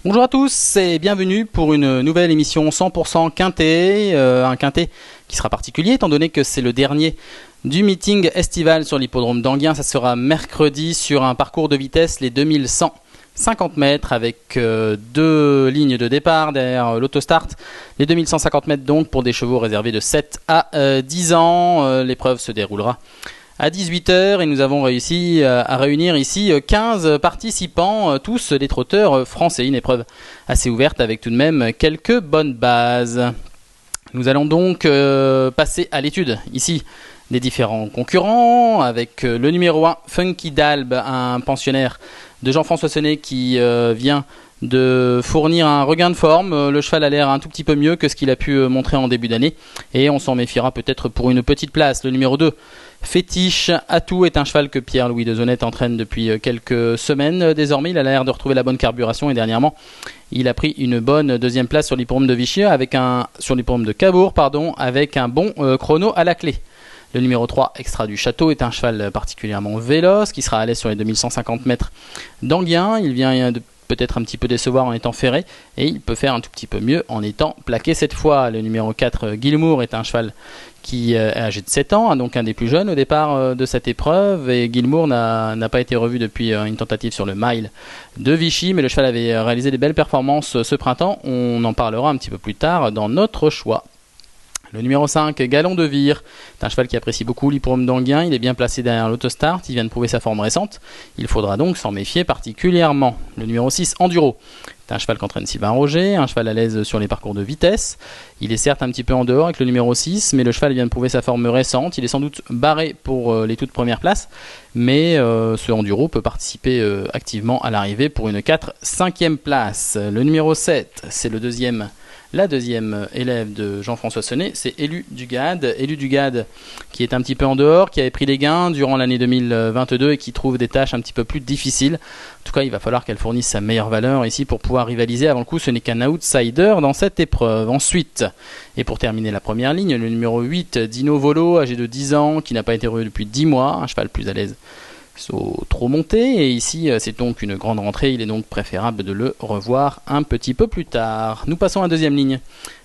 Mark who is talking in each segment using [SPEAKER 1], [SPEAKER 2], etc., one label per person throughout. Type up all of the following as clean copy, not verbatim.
[SPEAKER 1] Bonjour à tous et bienvenue pour une nouvelle émission 100% quintet, un quintet qui sera particulier étant donné que c'est le dernier du meeting estival sur l'hippodrome d'Enghien. Ça sera mercredi sur un parcours de vitesse, les 2150 mètres avec deux lignes de départ derrière l'autostart. Les 2150 mètres donc pour des chevaux réservés de 7 à 10 ans. L'épreuve se déroulera à 18h et nous avons réussi à réunir ici 15 participants, tous des trotteurs français. Une épreuve assez ouverte avec tout de même quelques bonnes bases. Nous allons donc passer à l'étude ici des différents concurrents avec le numéro 1, Funky Dalb, un pensionnaire de Jean-François Sonnet qui vient de fournir un regain de forme. Le cheval a l'air un tout petit peu mieux que ce qu'il a pu montrer en début d'année et on s'en méfiera peut-être pour une petite place. Le numéro 2, Fétiche Atout, est un cheval que Pierre-Louis Dezonnet entraîne depuis quelques semaines. Désormais, il a l'air de retrouver la bonne carburation et dernièrement, il a pris une bonne deuxième place sur l'hippodrome de Vichy sur l'hippodrome de Cabourg, avec un bon chrono à la clé. Le numéro 3, Extra du Château, est un cheval particulièrement véloce qui sera à l'aise sur les 2150 mètres d'Enghien. Il vient de peut-être un petit peu décevoir en étant ferré et il peut faire un tout petit peu mieux en étant plaqué cette fois. Le numéro 4, Guilmour, est un cheval qui est âgé de 7 ans, donc un des plus jeunes au départ de cette épreuve, et Guilmour n'a pas été revu depuis une tentative sur le mile de Vichy, mais le cheval avait réalisé des belles performances ce printemps. On en parlera un petit peu plus tard dans notre choix. Le numéro 5, Galon de Vire, c'est un cheval qui apprécie beaucoup l'hippodrome d'Enghien. Il est bien placé derrière l'autostart, il vient de prouver sa forme récente. Il faudra donc s'en méfier particulièrement. Le numéro 6, Enduro, c'est un cheval qu'entraîne Sylvain Roger, un cheval à l'aise sur les parcours de vitesse. Il est certes un petit peu en dehors avec le numéro 6, mais le cheval vient de prouver sa forme récente. Il est sans doute barré pour les toutes premières places, mais ce Enduro peut participer activement à l'arrivée pour une 4-5e place. Le numéro 7, c'est la deuxième élève de Jean-François Sonnet, c'est Élu Dugade. Élu Dugade qui est un petit peu en dehors, qui avait pris des gains durant l'année 2022 et qui trouve des tâches un petit peu plus difficiles. En tout cas, il va falloir qu'elle fournisse sa meilleure valeur ici pour pouvoir rivaliser. Avant le coup, ce n'est qu'un outsider dans cette épreuve. Ensuite, et pour terminer la première ligne, le numéro 8, Dino Volo, âgé de 10 ans, qui n'a pas été revu depuis 10 mois, un cheval plus à l'aise trop monté, et ici c'est donc une grande rentrée, il est donc préférable de le revoir un petit peu plus tard. Nous passons à la deuxième ligne.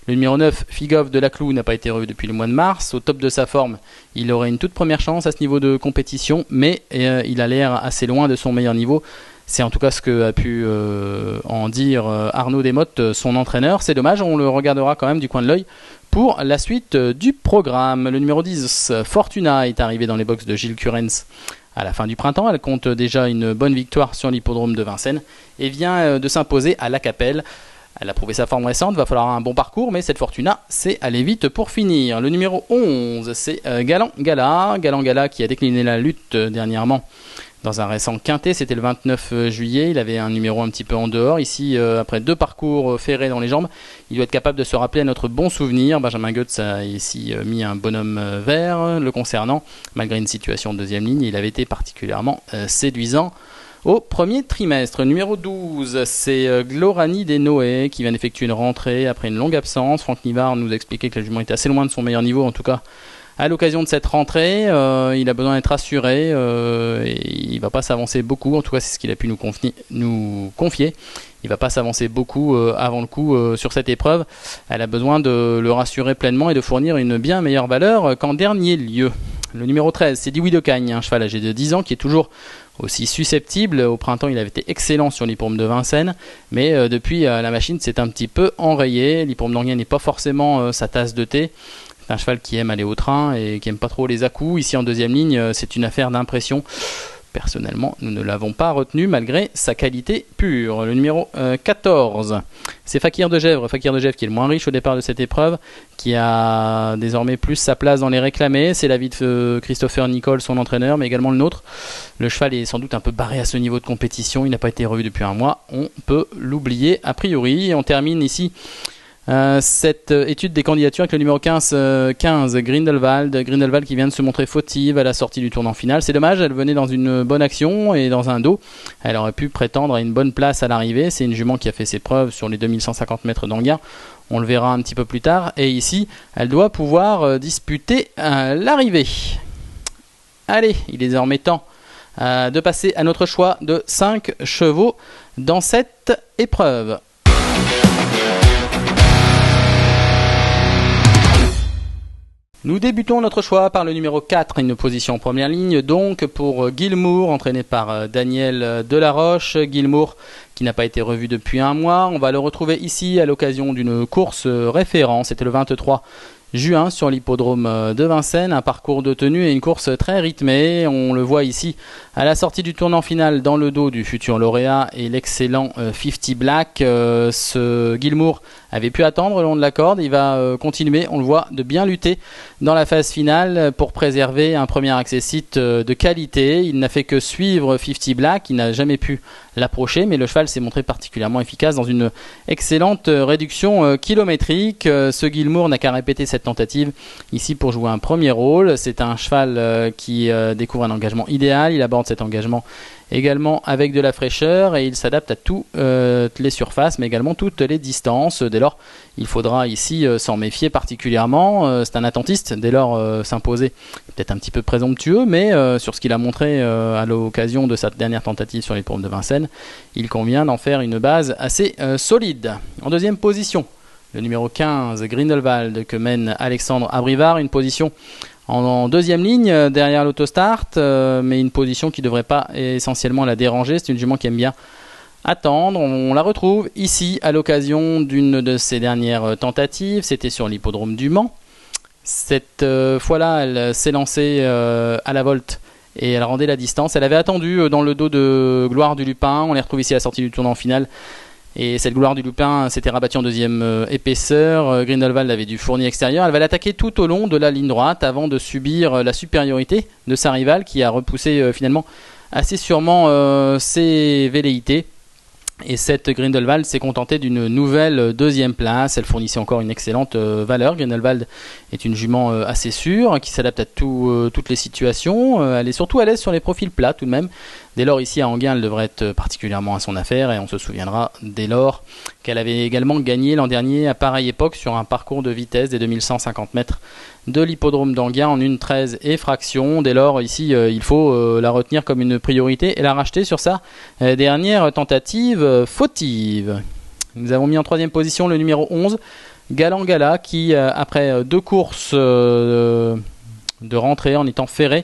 [SPEAKER 1] Le numéro 9, Figov de la Clou, n'a pas été revu depuis le mois de mars. Au top de sa forme, il aurait une toute première chance à ce niveau de compétition, mais il a l'air assez loin de son meilleur niveau. C'est en tout cas ce que a pu en dire Arnaud Desmottes, son entraîneur. C'est dommage, on le regardera quand même du coin de l'œil pour la suite du programme. Le numéro 10, Fortuna, est arrivé dans les box de Gilles Curens à la fin du printemps. Elle compte déjà une bonne victoire sur l'hippodrome de Vincennes et vient de s'imposer à La Capelle. Elle a prouvé sa forme récente, va falloir un bon parcours, mais cette Fortuna, c'est aller vite pour finir. Le numéro 11, c'est Galant Gala. Galant Gala qui a décliné la lutte dernièrement dans un récent quintet, c'était le 29 juillet, il avait un numéro un petit peu en dehors. Ici, après 2 parcours ferrés dans les jambes, il doit être capable de se rappeler à notre bon souvenir. Benjamin Goetz a ici mis un bonhomme vert le concernant, malgré une situation de deuxième ligne. Il avait été particulièrement séduisant au premier trimestre. Numéro 12, c'est Glorani des Noé qui vient d'effectuer une rentrée après une longue absence. Franck Nivard nous a expliqué que la jument était assez loin de son meilleur niveau, en tout cas à l'occasion de cette rentrée. Il a besoin d'être rassuré et il ne va pas s'avancer beaucoup, en tout cas c'est ce qu'il a pu nous confier. Il ne va pas s'avancer beaucoup avant le coup sur cette épreuve. Elle a besoin de le rassurer pleinement et de fournir une bien meilleure valeur qu'en dernier lieu. Le numéro 13, c'est Dioui de Cagne, un cheval âgé de 10 ans qui est toujours aussi susceptible. Au printemps, il avait été excellent sur l'hippodrome de Vincennes, mais depuis, la machine s'est un petit peu enrayée. L'hippodrome d'Enghien n'est pas forcément sa tasse de thé. C'est un cheval qui aime aller au train et qui aime pas trop les à-coups. Ici en deuxième ligne, c'est une affaire d'impression. Personnellement, nous ne l'avons pas retenu malgré sa qualité pure. Le numéro 14, c'est Fakir de Gèvres. Fakir de Gèvres qui est le moins riche au départ de cette épreuve, qui a désormais plus sa place dans les réclamés. C'est l'avis de Christopher Nicole, son entraîneur, mais également le nôtre. Le cheval est sans doute un peu barré à ce niveau de compétition. Il n'a pas été revu depuis un mois. On peut l'oublier a priori. Et on termine ici cette étude des candidatures avec le numéro 15 Grindelwald qui vient de se montrer fautive à la sortie du tournant final. C'est dommage, elle venait dans une bonne action et dans un dos. Elle aurait pu prétendre à une bonne place à l'arrivée. C'est une jument qui a fait ses preuves sur les 2150 mètres d'Enghien. On le verra un petit peu plus tard. Et ici, elle doit pouvoir disputer l'arrivée. Allez, il est désormais temps de passer à notre choix de 5 chevaux dans cette épreuve. Nous débutons notre choix par le numéro 4, une position en première ligne donc pour Gilmour, entraîné par Daniel Delaroche. Gilmour qui n'a pas été revu depuis un mois. On va le retrouver ici à l'occasion d'une course référence. C'était le 23 juin sur l'hippodrome de Vincennes, un parcours de tenue et une course très rythmée. On le voit ici à la sortie du tournant final dans le dos du futur lauréat et l'excellent 50 Black. Ce Gilmour avait pu attendre le long de la corde, il va continuer, on le voit, de bien lutter dans la phase finale pour préserver un premier accessite de qualité. Il n'a fait que suivre 50 Black, il n'a jamais pu l'approcher, mais le cheval s'est montré particulièrement efficace dans une excellente réduction kilométrique. Ce Gilmour n'a qu'à répéter cette tentative ici pour jouer un premier rôle. C'est un cheval qui découvre un engagement idéal, il aborde cet engagement également avec de la fraîcheur et il s'adapte à toutes les surfaces mais également toutes les distances. Dès lors, il faudra ici s'en méfier particulièrement. C'est un attentiste, dès lors s'imposer peut-être un petit peu présomptueux, mais sur ce qu'il a montré à l'occasion de sa dernière tentative sur les l'hippodrome de Vincennes, il convient d'en faire une base assez solide. En deuxième position, le numéro 15, Grindelwald, que mène Alexandre Abrivard, une position en deuxième ligne derrière l'autostart, mais une position qui ne devrait pas essentiellement la déranger. C'est une jument qui aime bien attendre. On la retrouve ici à l'occasion d'une de ses dernières tentatives. C'était sur l'hippodrome du Mans. Cette fois-là, elle s'est lancée à la volte et elle rendait la distance. Elle avait attendu dans le dos de Gloire du Lupin. On les retrouve ici à la sortie du tournant final. Et cette Gloire du Lupin s'était rabattue en deuxième épaisseur. Grindelwald avait du fourni extérieur. Elle va l'attaquer tout au long de la ligne droite avant de subir la supériorité de sa rivale qui a repoussé finalement assez sûrement ses velléités. Et cette Grindelwald s'est contentée d'une nouvelle deuxième place. Elle fournissait encore une excellente valeur. Grindelwald est une jument assez sûre, qui s'adapte à toutes les situations. Elle est surtout à l'aise sur les profils plats tout de même. Dès lors, ici à Enghien, elle devrait être particulièrement à son affaire. Et on se souviendra dès lors qu'elle avait également gagné l'an dernier à pareille époque sur un parcours de vitesse des 2150 mètres de l'hippodrome d'Enghien en 1,13 et fraction. Dès lors, ici, il faut la retenir comme une priorité et la racheter sur sa dernière tentative fautive. Nous avons mis en troisième position le numéro 11, Galant Gala, qui, après deux courses de rentrée en étant ferré,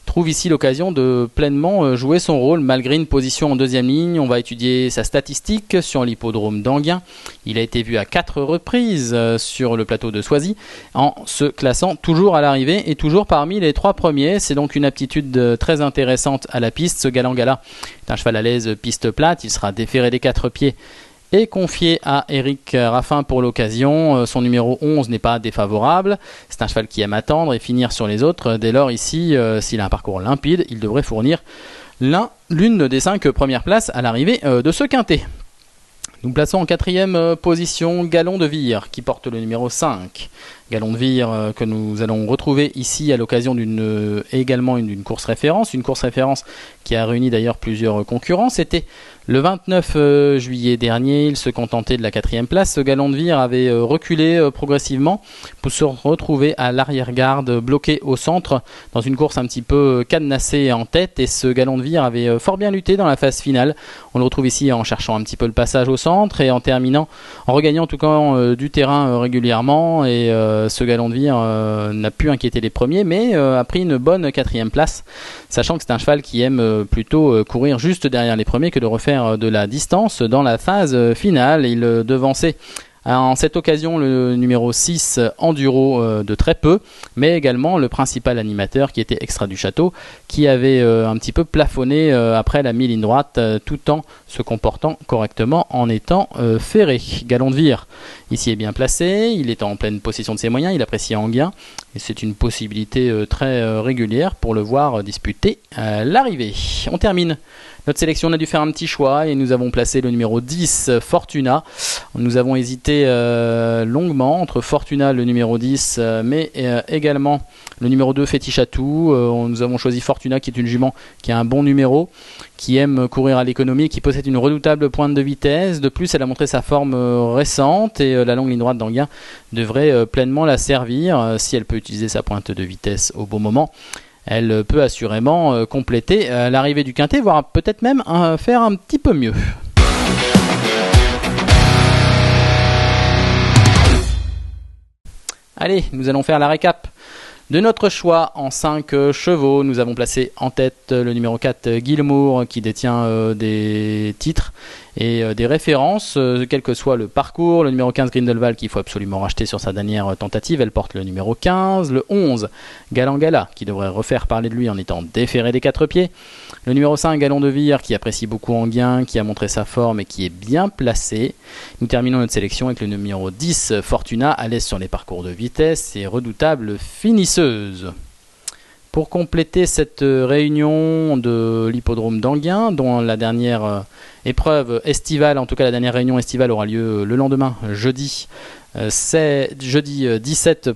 [SPEAKER 1] trouve ici l'occasion de pleinement jouer son rôle malgré une position en deuxième ligne. On va étudier sa statistique sur l'hippodrome d'Enghien. Il a été vu à 4 reprises sur le plateau de Soisy en se classant toujours à l'arrivée et toujours parmi les 3 premiers. C'est donc une aptitude très intéressante à la piste. Ce Galant Gala est un cheval à l'aise piste plate. Il sera déféré des 4 pieds et confié à Éric Raffin pour l'occasion. Son numéro 11 n'est pas défavorable. C'est un cheval qui aime attendre et finir sur les autres. Dès lors, ici, s'il a un parcours limpide, il devrait fournir l'une des 5 premières places à l'arrivée de ce quintet. Nous plaçons en quatrième position Galon de Vire, qui porte le numéro 5. Galon de Vire que nous allons retrouver ici à l'occasion également d'une course référence. Une course référence qui a réuni d'ailleurs plusieurs concurrents. C'était le 29 juillet dernier, il se contentait de la 4e place. Ce Galon de Vire avait reculé progressivement pour se retrouver à l'arrière-garde, bloqué au centre, dans une course un petit peu cadenassée en tête. Et ce Galon de Vire avait fort bien lutté dans la phase finale. On le retrouve ici en cherchant un petit peu le passage au centre et en regagnant en tout cas du terrain régulièrement. Et ce Galon de Vire n'a pu inquiéter les premiers, mais a pris une bonne 4e place, sachant que c'est un cheval qui aime plutôt courir juste derrière les premiers que de refaire de la distance dans la phase finale. Il devançait en cette occasion le numéro 6 Enduro de très peu, mais également le principal animateur qui était Extra du Château, qui avait un petit peu plafonné après la mi-ligne droite tout en se comportant correctement en étant ferré. Galon de Vire ici est bien placé, il est en pleine possession de ses moyens, il apprécie Enghien et c'est une possibilité très régulière pour le voir disputer l'arrivée. On termine notre sélection. On a dû faire un petit choix et nous avons placé le numéro 10 Fortuna. Nous avons hésité longuement entre Fortuna le numéro 10 mais également le numéro 2 Fétichatou. Nous avons choisi Fortuna qui est une jument qui a un bon numéro, qui aime courir à l'économie et qui possède une redoutable pointe de vitesse. De plus, elle a montré sa forme récente et la longue ligne droite d'Enghien devrait pleinement la servir si elle peut utiliser sa pointe de vitesse au bon moment. Elle peut assurément compléter l'arrivée du quintet, voire peut-être même faire un petit peu mieux. Allez, nous allons faire la récap de notre choix en 5 chevaux. Nous avons placé en tête le numéro 4 Gilmour qui détient des titres et des références, quel que soit le parcours. Le numéro 15 Grindelwald qu'il faut absolument racheter sur sa dernière tentative, elle porte le numéro 15. Le 11 Galangala qui devrait refaire parler de lui en étant déféré des 4 pieds. Le numéro 5 Galon de Vire qui apprécie beaucoup Anguien, qui a montré sa forme et qui est bien placé. Nous terminons notre sélection avec le numéro 10 Fortuna, à l'aise sur les parcours de vitesse et redoutable finisseuse. Pour compléter cette réunion de l'hippodrome d'Anguien, dont la dernière épreuve estivale, en tout cas la dernière réunion estivale aura lieu le lendemain, jeudi 17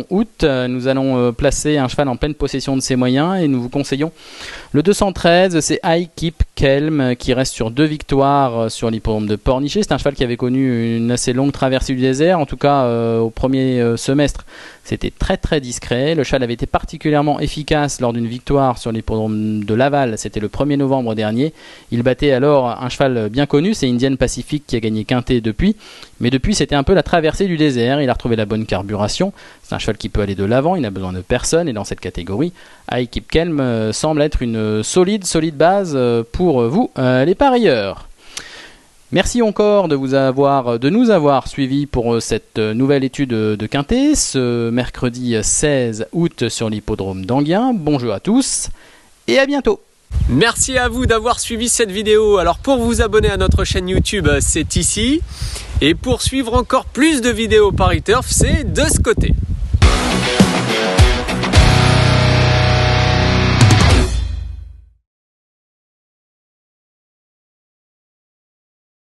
[SPEAKER 1] août, nous allons placer un cheval en pleine possession de ses moyens et nous vous conseillons le 213, c'est I Keep Kelm qui reste sur 2 victoires sur l'hippodrome de Pornichet. C'est un cheval qui avait connu une assez longue traversée du désert, en tout cas au premier semestre c'était très discret. Le cheval avait été particulièrement efficace lors d'une victoire sur l'hippodrome de Laval, c'était le 1er novembre dernier. Il battait alors un cheval bien connu, c'est Indian Pacific qui a gagné quintet depuis, mais depuis c'était un peu la traversée du désert. Il a retrouvé la bonne carburation, c'est un cheval qui peut aller de l'avant, il n'a besoin de personne, et dans cette catégorie I Keep Kelm semble être une solide base pour vous les parieurs. Merci encore de nous avoir suivis pour cette nouvelle étude de quintet ce mercredi 16 août sur l'hippodrome d'Anguien. Bon jeu à tous et à bientôt.
[SPEAKER 2] Merci à vous d'avoir suivi cette vidéo. Alors pour vous abonner à notre chaîne YouTube, c'est ici. Et pour suivre encore plus de vidéos Paris Turf, c'est de ce côté.